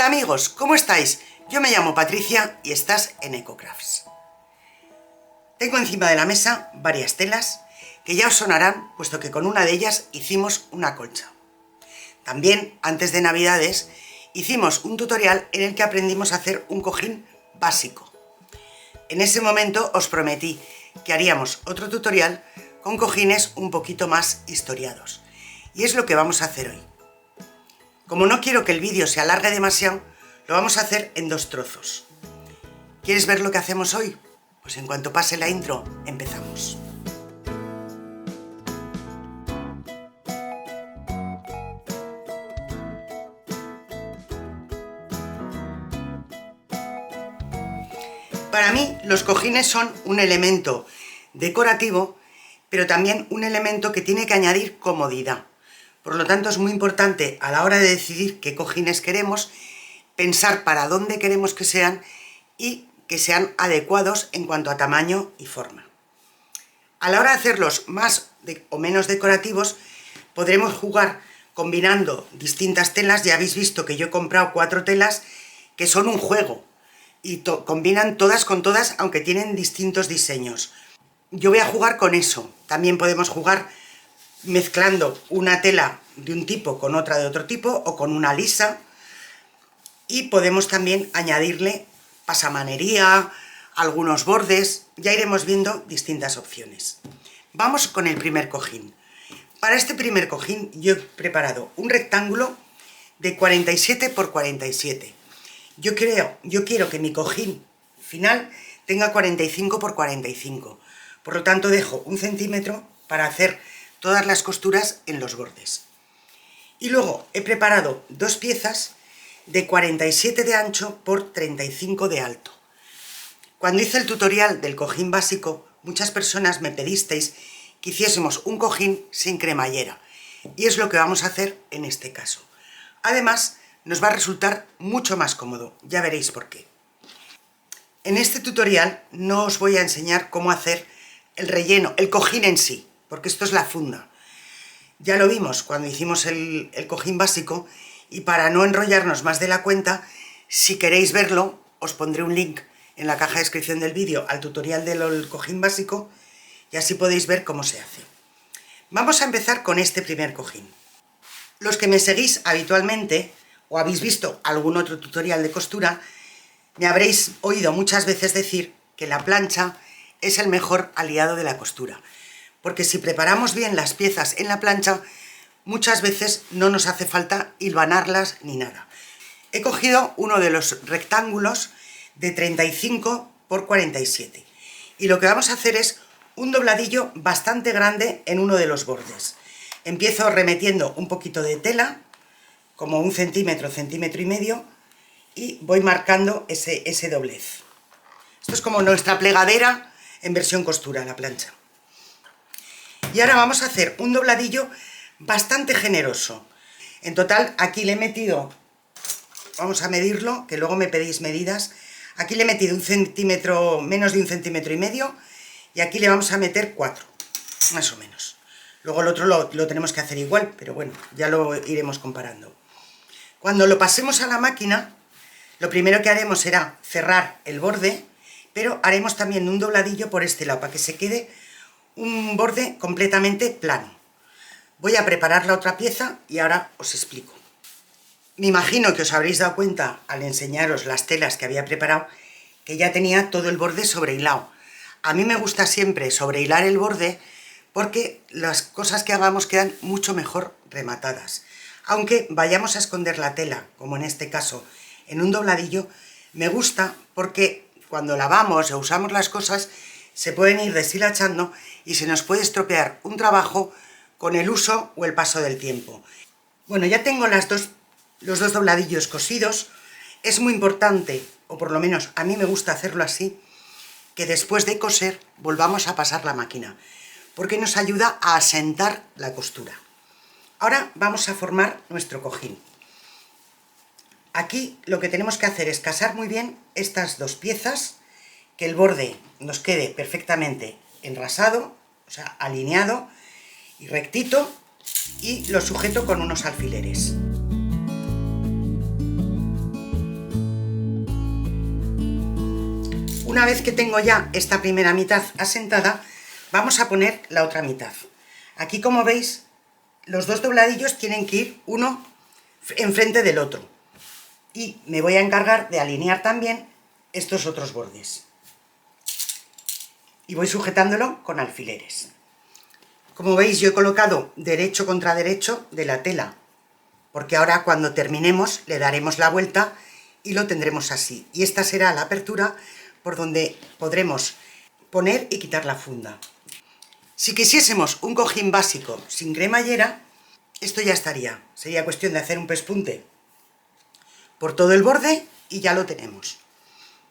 Hola amigos, ¿cómo estáis? Yo me llamo Patricia y estás en Ecocrafts. Tengo encima de la mesa varias telas que ya os sonarán, puesto que con una de ellas hicimos una colcha. También, antes de Navidades, hicimos un tutorial en el que aprendimos a hacer un cojín básico. En ese momento os prometí que haríamos otro tutorial con cojines un poquito más historiados. Y es lo que vamos a hacer hoy. Como no quiero que el vídeo se alargue demasiado, lo vamos a hacer en dos trozos. ¿Quieres ver lo que hacemos hoy? Pues en cuanto pase la intro, empezamos. Para mí, los cojines son un elemento decorativo, pero también un elemento que tiene que añadir comodidad. Por lo tanto, es muy importante a la hora de decidir qué cojines queremos, pensar para dónde queremos que sean y que sean adecuados en cuanto a tamaño y forma. A la hora de hacerlos más o menos decorativos, podremos jugar combinando distintas telas. Ya habéis visto que yo he comprado 4 telas que son un juego y combinan todas con todas, aunque tienen distintos diseños. Yo voy a jugar con eso. También podemos jugar mezclando una tela de un tipo con otra de otro tipo o con una lisa, y podemos también añadirle pasamanería, algunos bordes. Ya iremos viendo distintas opciones. Vamos con el primer cojín. Para este primer cojín yo he preparado un rectángulo de 47 por 47. Yo quiero que mi cojín final tenga 45 por 45. Por lo tanto dejo 1 centímetro para hacer todas las costuras en los bordes. Y luego he preparado 2 piezas de 47 de ancho por 35 de alto. Cuando hice el tutorial del cojín básico, muchas personas me pedisteis que hiciésemos un cojín sin cremallera, y es lo que vamos a hacer en este caso. Además, nos va a resultar mucho más cómodo, ya veréis por qué. En este tutorial no os voy a enseñar cómo hacer el relleno, el cojín en sí, porque esto es la funda. Ya lo vimos cuando hicimos el cojín básico, y para no enrollarnos más de la cuenta, si queréis verlo, os pondré un link en la caja de descripción del vídeo al tutorial del cojín básico, y así podéis ver cómo se hace. Vamos a empezar con este primer cojín. Los que me seguís habitualmente, o habéis visto algún otro tutorial de costura, me habréis oído muchas veces decir que la plancha es el mejor aliado de la costura, porque si preparamos bien las piezas en la plancha, muchas veces no nos hace falta hilvanarlas ni nada. He cogido uno de los rectángulos de 35 por 47 y lo que vamos a hacer es un dobladillo bastante grande en uno de los bordes. Empiezo remetiendo un poquito de tela, como 1 centímetro, centímetro y medio, y voy marcando ese doblez. Esto es como nuestra plegadera en versión costura, la plancha. Y ahora vamos a hacer un dobladillo bastante generoso. En total aquí le he metido, vamos a medirlo, que luego me pedís medidas, aquí le he metido 1 centímetro, menos de 1 centímetro y medio, y aquí le vamos a meter 4, más o menos. Luego el otro lo tenemos que hacer igual, pero bueno, ya lo iremos comparando. Cuando lo pasemos a la máquina, lo primero que haremos será cerrar el borde, pero haremos también un dobladillo por este lado, para que se quede un borde completamente plano. Voy a preparar la otra pieza y ahora os explico. Me imagino que os habréis dado cuenta al enseñaros las telas que había preparado que ya tenía todo el borde sobrehilado. A mí me gusta siempre sobrehilar el borde porque las cosas que hagamos quedan mucho mejor rematadas. Aunque vayamos a esconder la tela, como en este caso, en un dobladillo, me gusta porque cuando lavamos o usamos las cosas se pueden ir deshilachando y se nos puede estropear un trabajo con el uso o el paso del tiempo. Bueno, ya tengo los dos dobladillos cosidos. Es muy importante, o por lo menos a mí me gusta hacerlo así, que después de coser volvamos a pasar la máquina, porque nos ayuda a asentar la costura. Ahora vamos a formar nuestro cojín. Aquí lo que tenemos que hacer es casar muy bien estas dos piezas, que el borde nos quede perfectamente enrasado, o sea, alineado y rectito, y lo sujeto con unos alfileres. Una vez que tengo ya esta primera mitad asentada, vamos a poner la otra mitad. Aquí, como veis, los dos dobladillos tienen que ir uno enfrente del otro. Y me voy a encargar de alinear también estos otros bordes. Y voy sujetándolo con alfileres. Como veis, yo he colocado derecho contra derecho de la tela, porque ahora cuando terminemos le daremos la vuelta y lo tendremos así. Y esta será la apertura por donde podremos poner y quitar la funda. Si quisiésemos un cojín básico sin cremallera, esto ya estaría. Sería cuestión de hacer un pespunte por todo el borde y ya lo tenemos.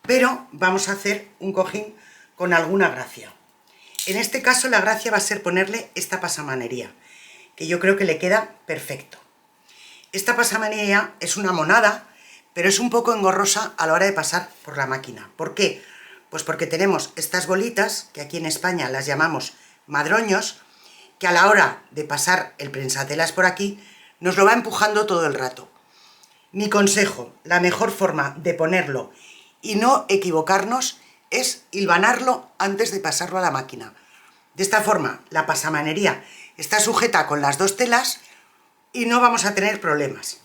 Pero vamos a hacer un cojín con alguna gracia. En este caso la gracia va a ser ponerle esta pasamanería, que yo creo que le queda perfecto. Esta pasamanería es una monada, pero es un poco engorrosa a la hora de pasar por la máquina. ¿Por qué? Pues porque tenemos estas bolitas, que aquí en España las llamamos madroños, que a la hora de pasar el prensatelas por aquí, nos lo va empujando todo el rato. Mi consejo, la mejor forma de ponerlo y no equivocarnos es hilvanarlo antes de pasarlo a la máquina. De esta forma, la pasamanería está sujeta con las dos telas y no vamos a tener problemas.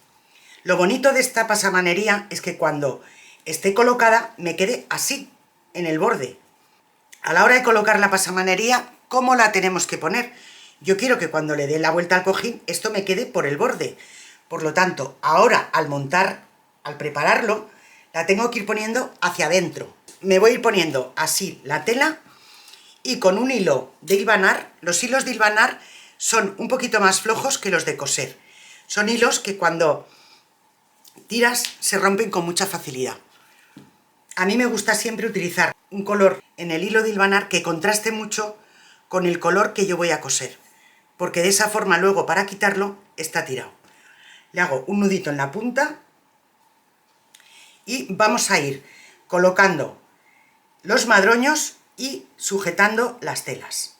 Lo bonito de esta pasamanería es que cuando esté colocada me quede así, en el borde. A la hora de colocar la pasamanería, ¿cómo la tenemos que poner? Yo quiero que cuando le dé la vuelta al cojín, esto me quede por el borde. Por lo tanto, ahora al montar, al prepararlo, la tengo que ir poniendo hacia adentro. Me voy a ir poniendo así la tela y con un hilo de hilvanar. Los hilos de hilvanar son un poquito más flojos que los de coser. Son hilos que cuando tiras se rompen con mucha facilidad. A mí me gusta siempre utilizar un color en el hilo de hilvanar que contraste mucho con el color que yo voy a coser, porque de esa forma luego para quitarlo está tirado. Le hago un nudito en la punta y vamos a ir colocando los madroños y sujetando las telas.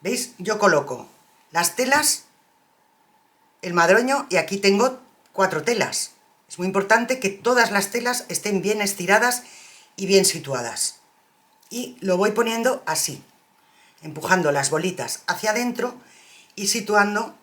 ¿Veis? Yo coloco las telas, el madroño, y aquí tengo 4 telas. Es muy importante que todas las telas estén bien estiradas y bien situadas. Y lo voy poniendo así, empujando las bolitas hacia adentro y situando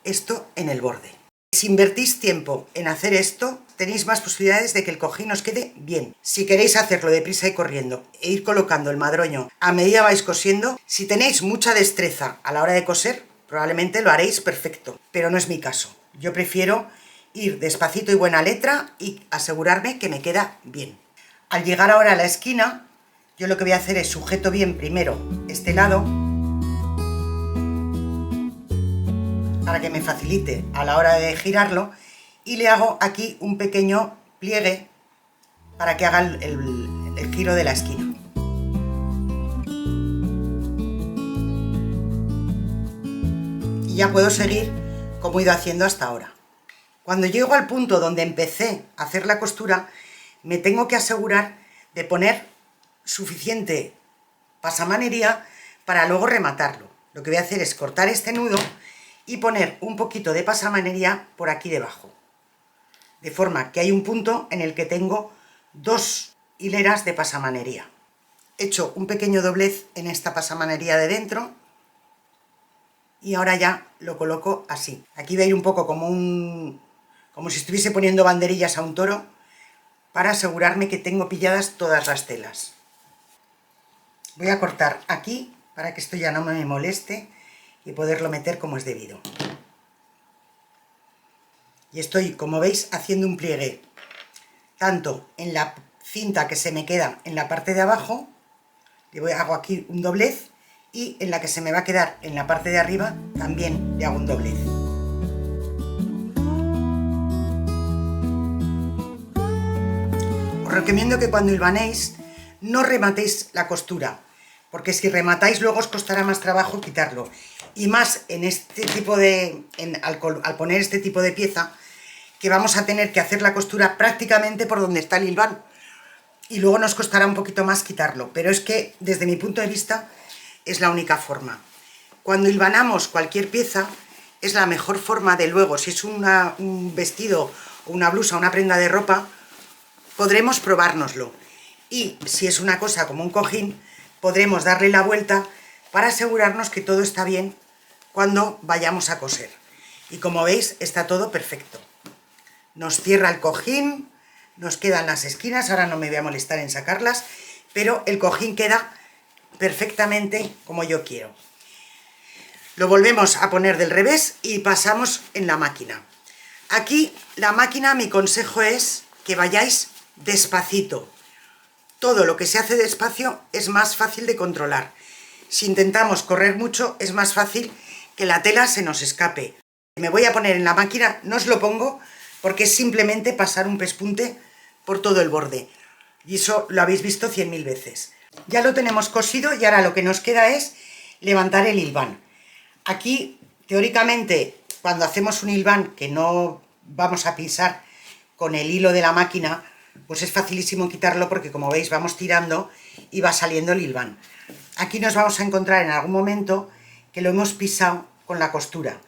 esto en el borde. Si invertís tiempo en hacer esto, tenéis más posibilidades de que el cojín os quede bien. Si queréis hacerlo deprisa y corriendo e ir colocando el madroño a medida vais cosiendo, si tenéis mucha destreza a la hora de coser, probablemente lo haréis perfecto, pero no es mi caso. Yo prefiero ir despacito y buena letra y asegurarme que me queda bien. Al llegar ahora a la esquina, yo lo que voy a hacer es sujeto bien primero este lado, para que me facilite a la hora de girarlo, y le hago aquí un pequeño pliegue para que haga el giro de la esquina. Y ya puedo seguir como he ido haciendo hasta ahora. Cuando llego al punto donde empecé a hacer la costura, me tengo que asegurar de poner suficiente pasamanería para luego rematarlo. Lo que voy a hacer es cortar este nudo y poner un poquito de pasamanería por aquí debajo, de forma que hay un punto en el que tengo 2 hileras de pasamanería. He hecho un pequeño doblez en esta pasamanería de dentro y ahora ya lo coloco así. Aquí veis un poco como si estuviese poniendo banderillas a un toro, para asegurarme que tengo pilladas todas las telas. Voy a cortar aquí para que esto ya no me moleste y poderlo meter como es debido. Y estoy, como veis, haciendo un pliegue tanto en la cinta que se me queda en la parte de abajo, hago aquí un doblez, y en la que se me va a quedar en la parte de arriba también le hago un doblez. Os recomiendo que cuando hilvanéis no rematéis la costura, porque si rematáis luego os costará más trabajo quitarlo. Y más en este tipo al poner este tipo de pieza, que vamos a tener que hacer la costura prácticamente por donde está el hilván. Y luego nos costará un poquito más quitarlo, pero es que desde mi punto de vista es la única forma. Cuando hilvanamos cualquier pieza es la mejor forma de luego, si es un vestido, una blusa, una prenda de ropa, podremos probárnoslo. y si es una cosa como un cojín, podremos darle la vuelta para asegurarnos que todo está bien cuando vayamos a coser. Y como veis, está todo perfecto. Nos cierra el cojín, nos quedan las esquinas, ahora no me voy a molestar en sacarlas, pero el cojín queda perfectamente como yo quiero. Lo volvemos a poner del revés y pasamos en la máquina. Aquí la máquina, mi consejo es que vayáis despacito. Todo lo que se hace despacio es más fácil de controlar. Si intentamos correr mucho es más fácil que la tela se nos escape. Me voy a poner en la máquina, no os lo pongo porque es simplemente pasar un pespunte por todo el borde. Y eso lo habéis visto 100.000 veces. Ya lo tenemos cosido y ahora lo que nos queda es levantar el hilván. Aquí, teóricamente, cuando hacemos un hilván que no vamos a pisar con el hilo de la máquina, pues es facilísimo quitarlo porque, como veis, vamos tirando y va saliendo el hilván. Aquí nos vamos a encontrar en algún momento que lo hemos pisado con la costura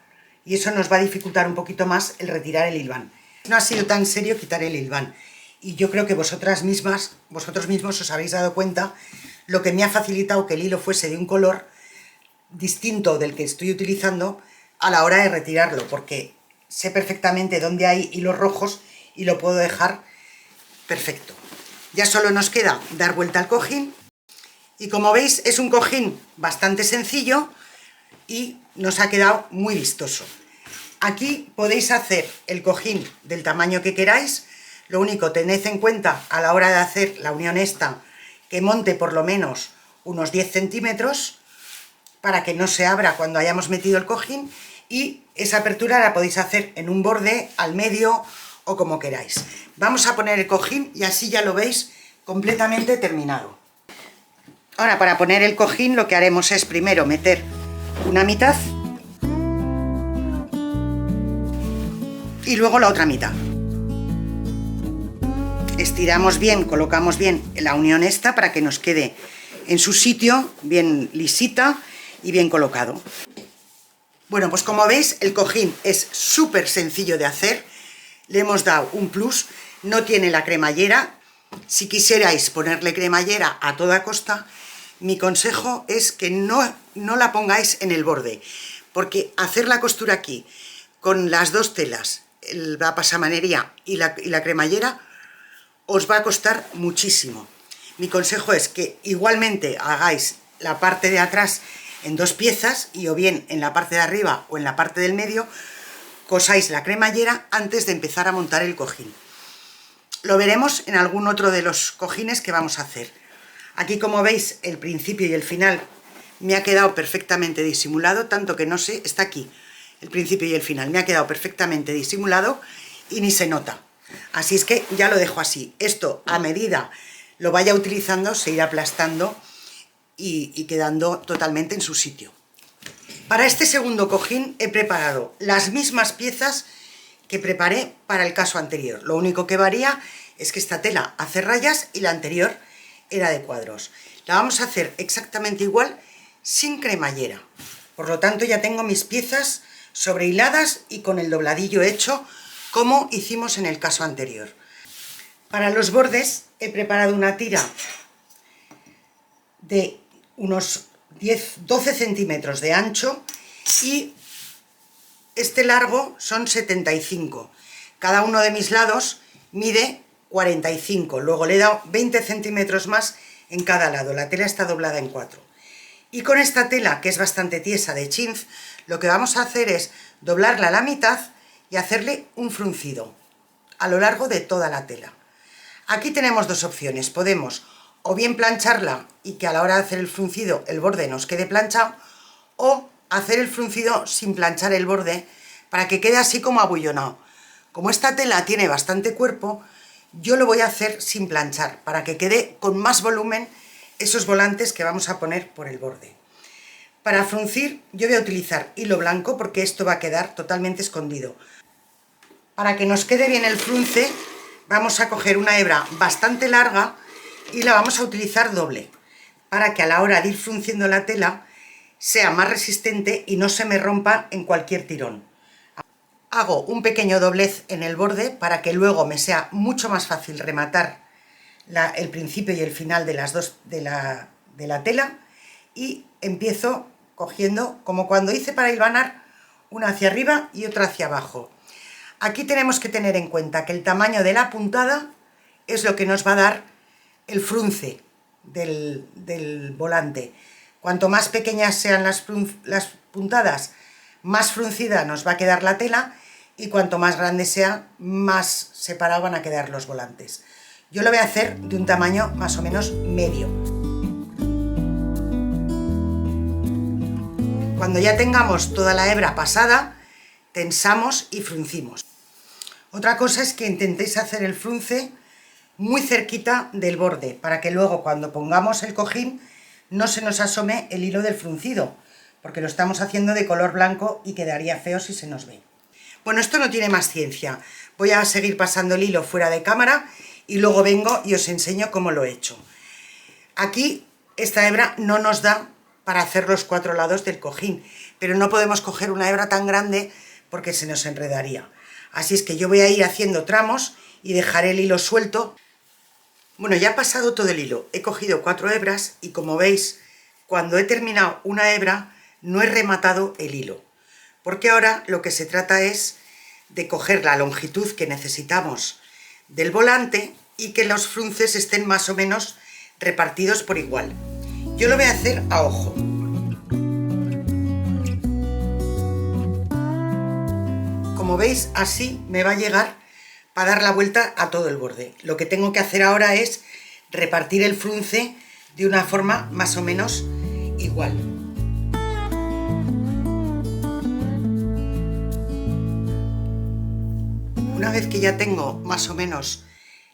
y eso nos va a dificultar un poquito más el retirar el hilván. No ha sido tan serio quitar el hilván y yo creo que vosotros mismos os habéis dado cuenta lo que me ha facilitado que el hilo fuese de un color distinto del que estoy utilizando a la hora de retirarlo, porque sé perfectamente dónde hay hilos rojos y lo puedo dejar perfecto. Ya solo nos queda dar vuelta al cojín y como veis es un cojín bastante sencillo y nos ha quedado muy vistoso. Aquí podéis hacer el cojín del tamaño que queráis, lo único tened en cuenta a la hora de hacer la unión esta que monte por lo menos unos 10 centímetros para que no se abra cuando hayamos metido el cojín, y esa apertura la podéis hacer en un borde, al medio o como queráis. Vamos a poner el cojín y así ya lo veis completamente terminado. Ahora, para poner el cojín lo que haremos es primero meter una mitad y luego la otra mitad. Estiramos bien, colocamos bien la unión esta para que nos quede en su sitio, bien lisita y bien colocado. Bueno, pues como veis el cojín es súper sencillo de hacer, le hemos dado un plus, no tiene la cremallera. Si quisierais ponerle cremallera a toda costa, mi consejo es que no la pongáis en el borde, porque hacer la costura aquí con las dos telas, la pasamanería y la cremallera, os va a costar muchísimo. Mi consejo es que igualmente hagáis la parte de atrás en dos piezas y o bien en la parte de arriba o en la parte del medio cosáis la cremallera antes de empezar a montar el cojín. Lo veremos en algún otro de los cojines que vamos a hacer. Aquí, como veis, el principio y el final me ha quedado perfectamente disimulado, tanto que no sé, está aquí el principio y el final, me ha quedado perfectamente disimulado y ni se nota. Así es que ya lo dejo así. Esto, a medida lo vaya utilizando, se irá aplastando y quedando totalmente en su sitio. Para este segundo cojín he preparado las mismas piezas que preparé para el caso anterior. Lo único que varía es que esta tela hace rayas y la anterior era de cuadros. La vamos a hacer exactamente igual sin cremallera. Por lo tanto ya tengo mis piezas sobrehiladas y con el dobladillo hecho como hicimos en el caso anterior. Para los bordes he preparado una tira de unos 12 centímetros de ancho y este largo son 75. Cada uno de mis lados mide 45. Luego le he dado 20 centímetros más en cada lado. La tela está doblada en 4. Y con esta tela, que es bastante tiesa de chintz, lo que vamos a hacer es doblarla a la mitad y hacerle un fruncido a lo largo de toda la tela. Aquí tenemos dos opciones. Podemos o bien plancharla y que a la hora de hacer el fruncido el borde nos quede planchado, o hacer el fruncido sin planchar el borde para que quede así como abullonado. Como esta tela tiene bastante cuerpo, yo lo voy a hacer sin planchar para que quede con más volumen esos volantes que vamos a poner por el borde. Para fruncir yo voy a utilizar hilo blanco porque esto va a quedar totalmente escondido. Para que nos quede bien el frunce vamos a coger una hebra bastante larga y la vamos a utilizar doble, para que a la hora de ir frunciendo la tela sea más resistente y no se me rompa en cualquier tirón. Hago un pequeño doblez en el borde para que luego me sea mucho más fácil rematar el principio y el final de las dos de la tela y empiezo cogiendo como cuando hice para hilvanar, una hacia arriba y otra hacia abajo. Aquí tenemos que tener en cuenta que el tamaño de la puntada es lo que nos va a dar el frunce del volante. Cuanto más pequeñas sean las puntadas, más fruncida nos va a quedar la tela, y cuanto más grande sea, más separados van a quedar los volantes. Yo lo voy a hacer de un tamaño más o menos medio. Cuando ya tengamos toda la hebra pasada, tensamos y fruncimos. Otra cosa es que intentéis hacer el frunce muy cerquita del borde, para que luego cuando pongamos el cojín no se nos asome el hilo del fruncido, porque lo estamos haciendo de color blanco y quedaría feo si se nos ve. Bueno, esto no tiene más ciencia. Voy a seguir pasando el hilo fuera de cámara y luego vengo y os enseño cómo lo he hecho. Aquí esta hebra no nos da para hacer los 4 lados del cojín, pero no podemos coger una hebra tan grande porque se nos enredaría. Así es que yo voy a ir haciendo tramos y dejaré el hilo suelto. Bueno, ya he pasado todo el hilo, he cogido 4 hebras y como veis, cuando he terminado una hebra no he rematado el hilo, porque ahora lo que se trata es de coger la longitud que necesitamos del volante y que los frunces estén más o menos repartidos por igual. Yo lo voy a hacer a ojo. Como veis, así me va a llegar para dar la vuelta a todo el borde. Lo que tengo que hacer ahora es repartir el frunce de una forma más o menos igual. Una vez que ya tengo más o menos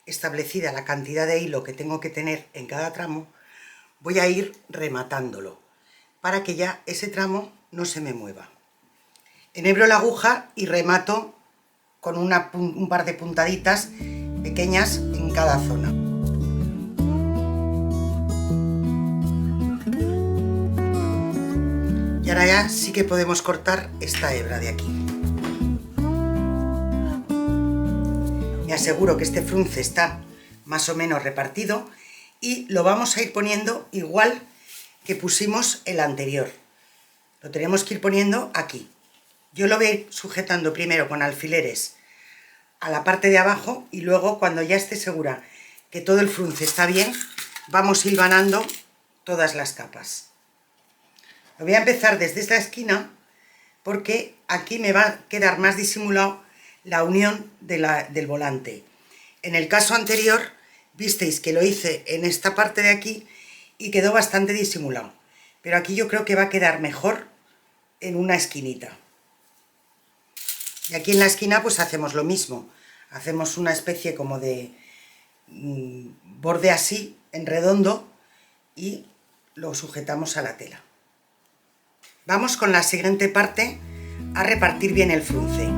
establecida la cantidad de hilo que tengo que tener en cada tramo, voy a ir rematándolo para que ya ese tramo no se me mueva. Enhebro la aguja y remato con un par de puntaditas pequeñas en cada zona. Y ahora ya sí que podemos cortar esta hebra de aquí. Me aseguro que este frunce está más o menos repartido y lo vamos a ir poniendo igual que pusimos el anterior. Lo tenemos que ir poniendo aquí. Yo lo voy a ir sujetando primero con alfileres a la parte de abajo y luego, cuando ya esté segura que todo el frunce está bien, vamos hilvanando todas las capas. Lo voy a empezar desde esta esquina porque aquí me va a quedar más disimulado la unión del volante. En el caso anterior visteis que lo hice en esta parte de aquí y quedó bastante disimulado, pero aquí yo creo que va a quedar mejor en una esquinita. Y aquí en la esquina pues hacemos lo mismo, hacemos una especie como de borde así, en redondo, y lo sujetamos a la tela. Vamos con la siguiente parte a repartir bien el frunce.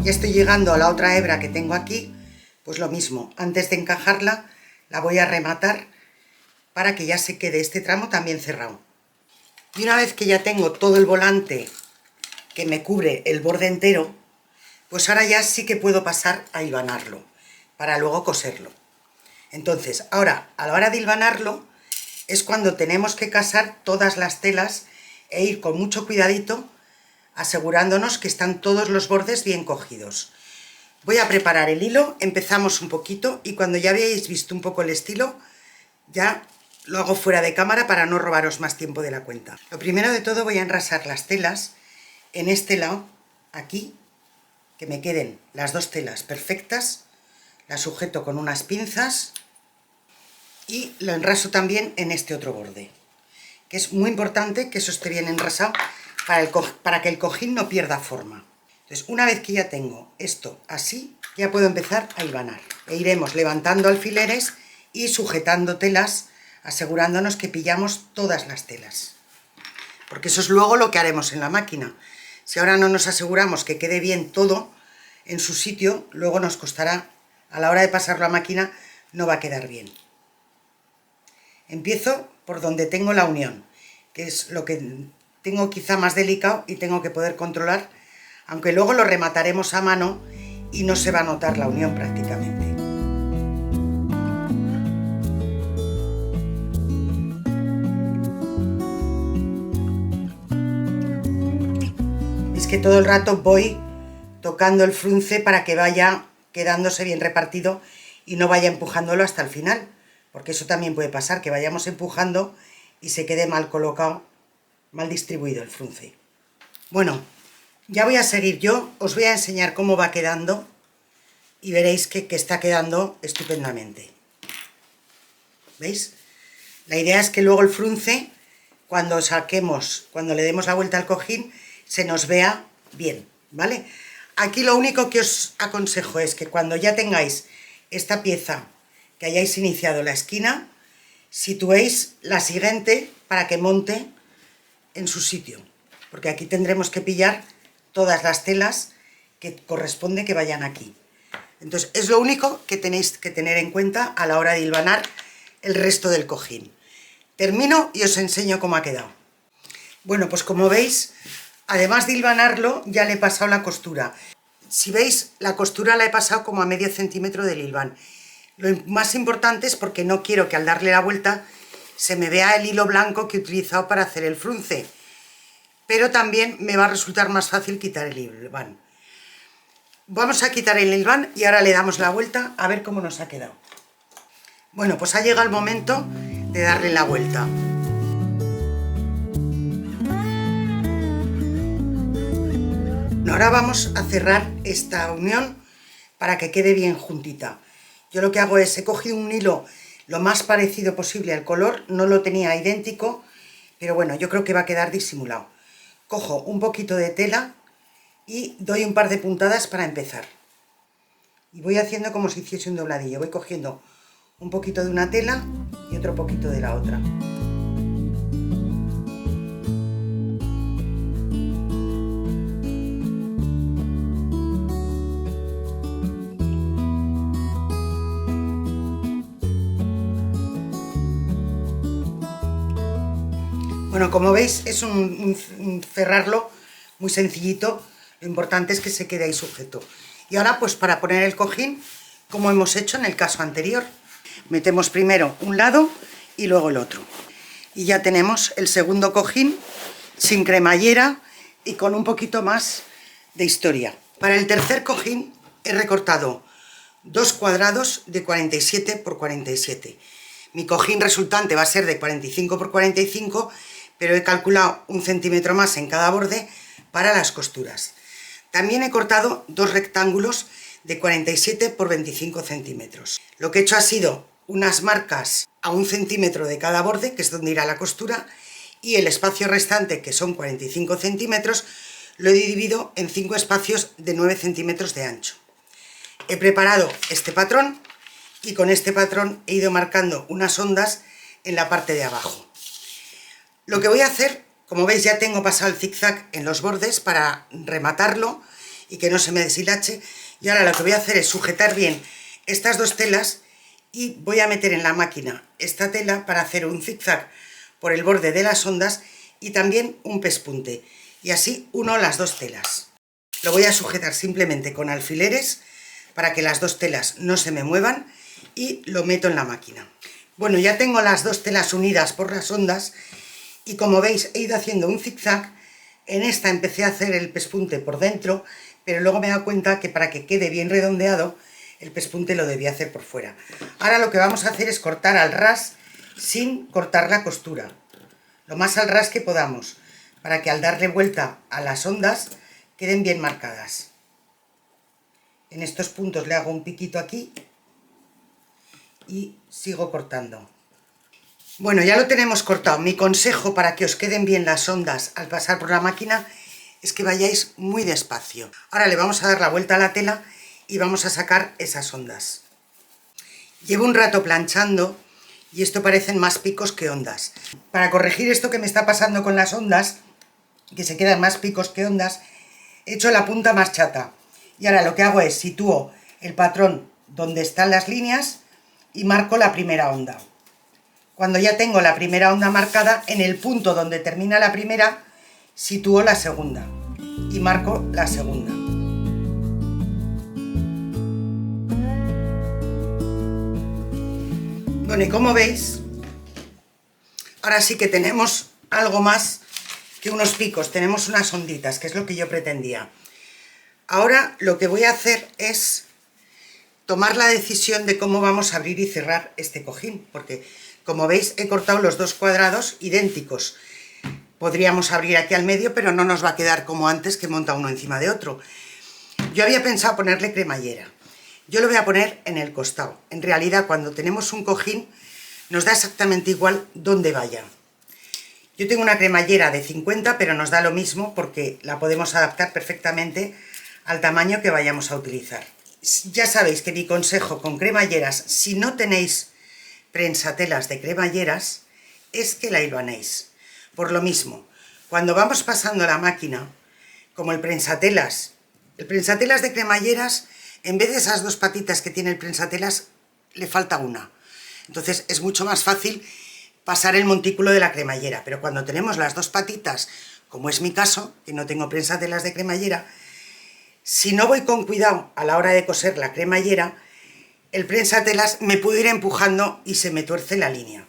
Ya estoy llegando a la otra hebra que tengo aquí, pues lo mismo, antes de encajarla la voy a rematar para que ya se quede este tramo también cerrado. Y una vez que ya tengo todo el volante que me cubre el borde entero, pues ahora ya sí que puedo pasar a hilvanarlo, para luego coserlo. Entonces, ahora, a la hora de hilvanarlo, es cuando tenemos que casar todas las telas e ir con mucho cuidadito, asegurándonos que están todos los bordes bien cogidos. Voy a preparar el hilo, empezamos un poquito y cuando ya habéis visto un poco el estilo, ya lo hago fuera de cámara para no robaros más tiempo de la cuenta. Lo primero de todo voy a enrasar las telas en este lado, aquí, que me queden las dos telas perfectas, las sujeto con unas pinzas y lo enraso también en este otro borde, que es muy importante que eso esté bien enrasado para que el cojín no pierda forma. Entonces, una vez que ya tengo esto así, ya puedo empezar a hilvanar. E iremos levantando alfileres y sujetando telas, asegurándonos que pillamos todas las telas. Porque eso es luego lo que haremos en la máquina. Si ahora no nos aseguramos que quede bien todo en su sitio, luego nos costará, a la hora de pasarlo a máquina, no va a quedar bien. Empiezo por donde tengo la unión, que es lo que tengo quizá más delicado y tengo que poder controlar aunque luego lo remataremos a mano y no se va a notar la unión prácticamente. Veis que todo el rato voy tocando el frunce para que vaya quedándose bien repartido y no vaya empujándolo hasta el final, porque eso también puede pasar, que vayamos empujando y se quede mal colocado, mal distribuido el frunce. Bueno, ya voy a seguir yo, os voy a enseñar cómo va quedando y veréis que está quedando estupendamente. ¿Veis? La idea es que luego el frunce, cuando saquemos, cuando le demos la vuelta al cojín, se nos vea bien, ¿vale? Aquí lo único que os aconsejo es que cuando ya tengáis esta pieza, que hayáis iniciado la esquina, situéis la siguiente para que monte en su sitio, porque aquí tendremos que pillar todas las telas que corresponde que vayan aquí. Entonces es lo único que tenéis que tener en cuenta a la hora de hilvanar el resto del cojín. Termino y os enseño cómo ha quedado. Bueno, pues como veis, además de hilvanarlo, ya le he pasado la costura. Si veis, la costura la he pasado como a medio centímetro del hilván. Lo más importante es porque no quiero que al darle la vuelta se me vea el hilo blanco que he utilizado para hacer el frunce. Pero también me va a resultar más fácil quitar el hilván. Vamos a quitar el hilván y ahora le damos la vuelta a ver cómo nos ha quedado. Bueno, pues ha llegado el momento de darle la vuelta. Ahora vamos a cerrar esta unión para que quede bien juntita. Yo lo que hago es, he cogido un hilo lo más parecido posible al color, no lo tenía idéntico, pero bueno, yo creo que va a quedar disimulado. Cojo un poquito de tela y doy un par de puntadas para empezar. Y voy haciendo como si hiciese un dobladillo, voy cogiendo un poquito de una tela y otro poquito de la otra. Bueno, como veis es un cerrarlo muy sencillito, lo importante es que se quede ahí sujeto. Y ahora pues para poner el cojín, como hemos hecho en el caso anterior, metemos primero un lado y luego el otro. Y ya tenemos el segundo cojín sin cremallera y con un poquito más de historia. Para el tercer cojín he recortado 2 cuadrados de 47 por 47. Mi cojín resultante va a ser de 45 por 45, pero he calculado 1 centímetro más en cada borde para las costuras. También he cortado 2 rectángulos de 47 por 25 centímetros. Lo que he hecho ha sido unas marcas a 1 centímetro de cada borde, que es donde irá la costura, y el espacio restante, que son 45 centímetros, lo he dividido en 5 espacios de 9 centímetros de ancho. He preparado este patrón y con este patrón he ido marcando unas ondas en la parte de abajo. Lo que voy a hacer, como veis ya tengo pasado el zigzag en los bordes para rematarlo y que no se me deshilache, y ahora lo que voy a hacer es sujetar bien estas dos telas y voy a meter en la máquina esta tela para hacer un zigzag por el borde de las ondas y también un pespunte, y así uno las dos telas. Lo voy a sujetar simplemente con alfileres para que las dos telas no se me muevan y lo meto en la máquina. Bueno, ya tengo las dos telas unidas por las ondas y como veis he ido haciendo un zigzag. En esta empecé a hacer el pespunte por dentro, pero luego me he dado cuenta que para que quede bien redondeado el pespunte lo debía hacer por fuera. Ahora lo que vamos a hacer es cortar al ras sin cortar la costura, lo más al ras que podamos, para que al darle vuelta a las ondas queden bien marcadas. En estos puntos le hago un piquito aquí y sigo cortando. Bueno, ya lo tenemos cortado. Mi consejo para que os queden bien las ondas al pasar por la máquina es que vayáis muy despacio. Ahora le vamos a dar la vuelta a la tela y vamos a sacar esas ondas. Llevo un rato planchando y esto parecen más picos que ondas. Para corregir esto que me está pasando con las ondas, que se quedan más picos que ondas, he hecho la punta más chata. Y ahora lo que hago es sitúo el patrón donde están las líneas y marco la primera onda. Cuando ya tengo la primera onda marcada, en el punto donde termina la primera, sitúo la segunda. y marco la segunda. Bueno, y como veis, ahora sí que tenemos algo más que unos picos, tenemos unas onditas, que es lo que yo pretendía. Ahora lo que voy a hacer es tomar la decisión de cómo vamos a abrir y cerrar este cojín, porque como veis he cortado los dos cuadrados idénticos. Podríamos abrir aquí al medio, pero no nos va a quedar como antes, que monta uno encima de otro. Yo había pensado ponerle cremallera. Yo lo voy a poner en el costado. En realidad, cuando tenemos un cojín, nos da exactamente igual dónde vaya. Yo tengo una cremallera de 50, pero nos da lo mismo porque la podemos adaptar perfectamente al tamaño que vayamos a utilizar. Ya sabéis que mi consejo con cremalleras, si no tenéis prensatelas de cremalleras, es que la hilvanéis. Por lo mismo, cuando vamos pasando la máquina, como el prensatelas de cremalleras, en vez de esas dos patitas que tiene el prensatelas, le falta una. Entonces es mucho más fácil pasar el montículo de la cremallera, pero cuando tenemos las dos patitas, como es mi caso, que no tengo prensatelas de cremallera, si no voy con cuidado a la hora de coser la cremallera, el prensatelas me puede ir empujando y se me tuerce la línea.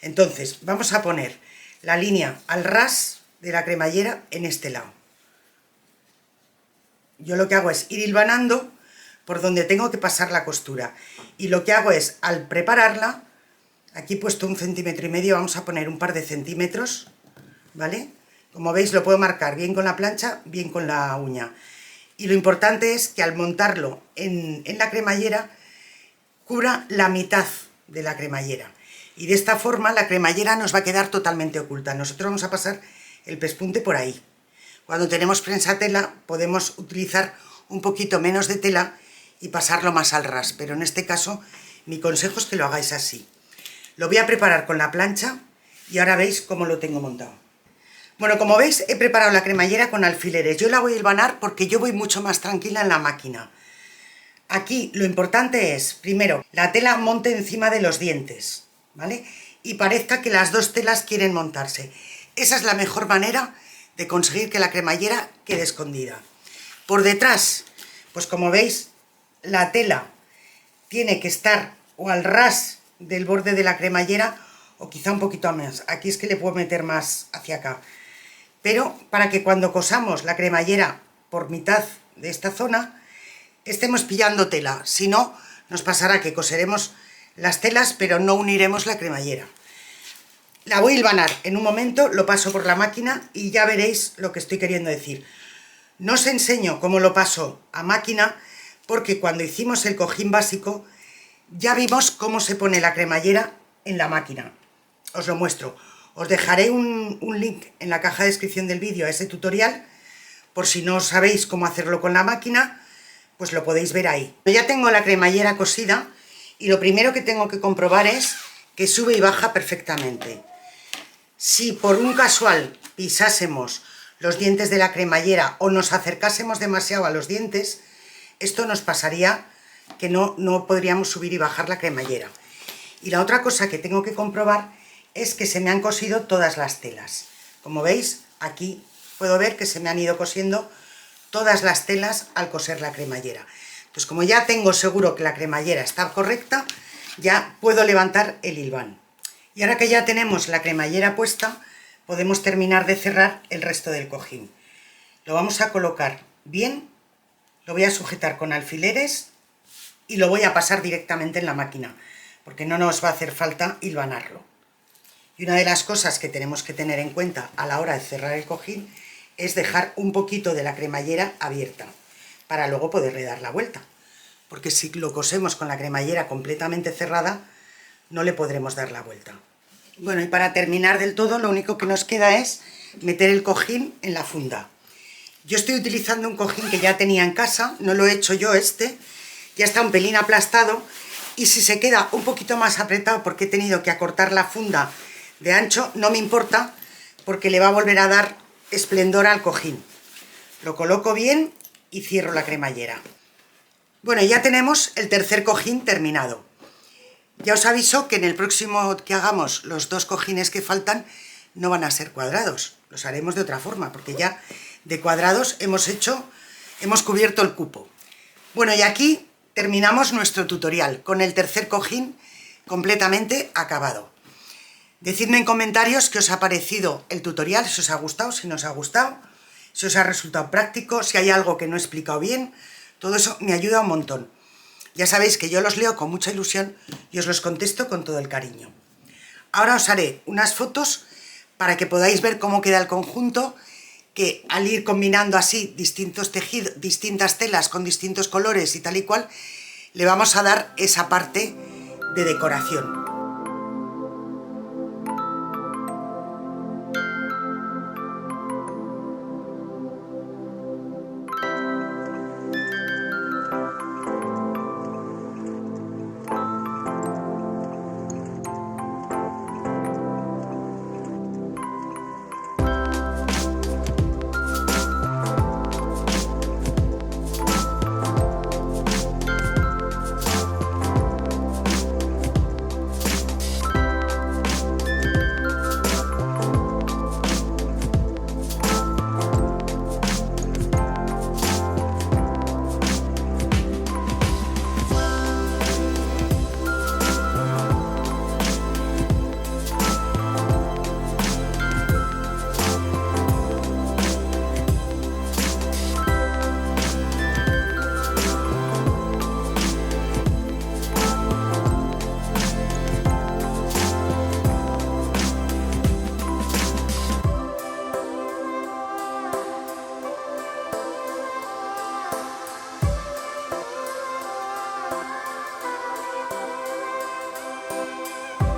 Entonces vamos a poner la línea al ras de la cremallera en este lado. Yo lo que hago es ir hilvanando por donde tengo que pasar la costura, y lo que hago es, al prepararla, aquí he puesto 1,5 centímetros, vamos a poner un par de centímetros, ¿vale? Como veis lo puedo marcar bien con la plancha, bien con la uña, y lo importante es que al montarlo en la cremallera cubra la mitad de la cremallera, y de esta forma la cremallera nos va a quedar totalmente oculta. Nosotros vamos a pasar el pespunte por ahí. Cuando tenemos prensatela podemos utilizar un poquito menos de tela y pasarlo más al ras, pero en este caso mi consejo es que lo hagáis así. Lo voy a preparar con la plancha y ahora veis cómo lo tengo montado. Bueno, como veis he preparado la cremallera con alfileres. Yo la voy a hilvanar porque yo voy mucho más tranquila en la máquina. Aquí lo importante es, primero, la tela monte encima de los dientes, ¿vale? Y parezca que las dos telas quieren montarse. Esa es la mejor manera de conseguir que la cremallera quede escondida. Por detrás, pues como veis, la tela tiene que estar o al ras del borde de la cremallera o quizá un poquito más. Aquí es que le puedo meter más hacia acá. Pero para que cuando cosamos la cremallera por mitad de esta zona estemos pillando tela. Si no, nos pasará que coseremos las telas pero no uniremos la cremallera. La voy a hilvanar en un momento, lo paso por la máquina y ya veréis lo que estoy queriendo decir. No os enseño cómo lo paso a máquina porque cuando hicimos el cojín básico ya vimos cómo se pone la cremallera en la máquina. Os lo muestro. Os dejaré un link en la caja de descripción del vídeo a ese tutorial, por si no sabéis cómo hacerlo con la máquina, pues lo podéis ver ahí. Ya tengo la cremallera cosida y lo primero que tengo que comprobar es que sube y baja perfectamente. Si por un casual pisásemos los dientes de la cremallera o nos acercásemos demasiado a los dientes, esto nos pasaría que no podríamos subir y bajar la cremallera. Y la otra cosa que tengo que comprobar es que se me han cosido todas las telas. Como veis, aquí puedo ver que se me han ido cosiendo todas las telas al coser la cremallera. Entonces, como ya tengo seguro que la cremallera está correcta, ya puedo levantar el hilván. Y ahora que ya tenemos la cremallera puesta, podemos terminar de cerrar el resto del cojín. Lo vamos a colocar bien, lo voy a sujetar con alfileres y lo voy a pasar directamente en la máquina, porque no nos va a hacer falta hilvanarlo. Y una de las cosas que tenemos que tener en cuenta a la hora de cerrar el cojín es dejar un poquito de la cremallera abierta, para luego poderle dar la vuelta. Porque si lo cosemos con la cremallera completamente cerrada, no le podremos dar la vuelta. Bueno, y para terminar del todo, lo único que nos queda es meter el cojín en la funda. Yo estoy utilizando un cojín que ya tenía en casa, no lo he hecho yo ya está un pelín aplastado, y si se queda un poquito más apretado porque he tenido que acortar la funda de ancho, no me importa, porque le va a volver a dar esplendor al cojín. Lo coloco bien y cierro la cremallera. Bueno, ya tenemos el tercer cojín terminado. Ya os aviso que en el próximo que hagamos los dos cojines que faltan no van a ser cuadrados, los haremos de otra forma, porque ya de cuadrados hemos cubierto el cupo. Bueno, y aquí terminamos nuestro tutorial con el tercer cojín completamente acabado. Decidme en comentarios qué os ha parecido el tutorial, si os ha gustado, si no os ha gustado, si os ha resultado práctico, si hay algo que no he explicado bien. Todo eso me ayuda un montón. Ya sabéis que yo los leo con mucha ilusión y os los contesto con todo el cariño. Ahora os haré unas fotos para que podáis ver cómo queda el conjunto, que al ir combinando así distintos tejidos, distintas telas con distintos colores y tal y cual, le vamos a dar esa parte de decoración.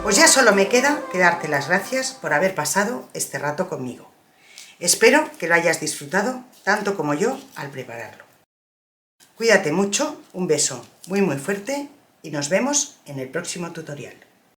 Pues ya solo me queda que darte las gracias por haber pasado este rato conmigo. Espero que lo hayas disfrutado tanto como yo al prepararlo. Cuídate mucho, un beso muy fuerte y nos vemos en el próximo tutorial.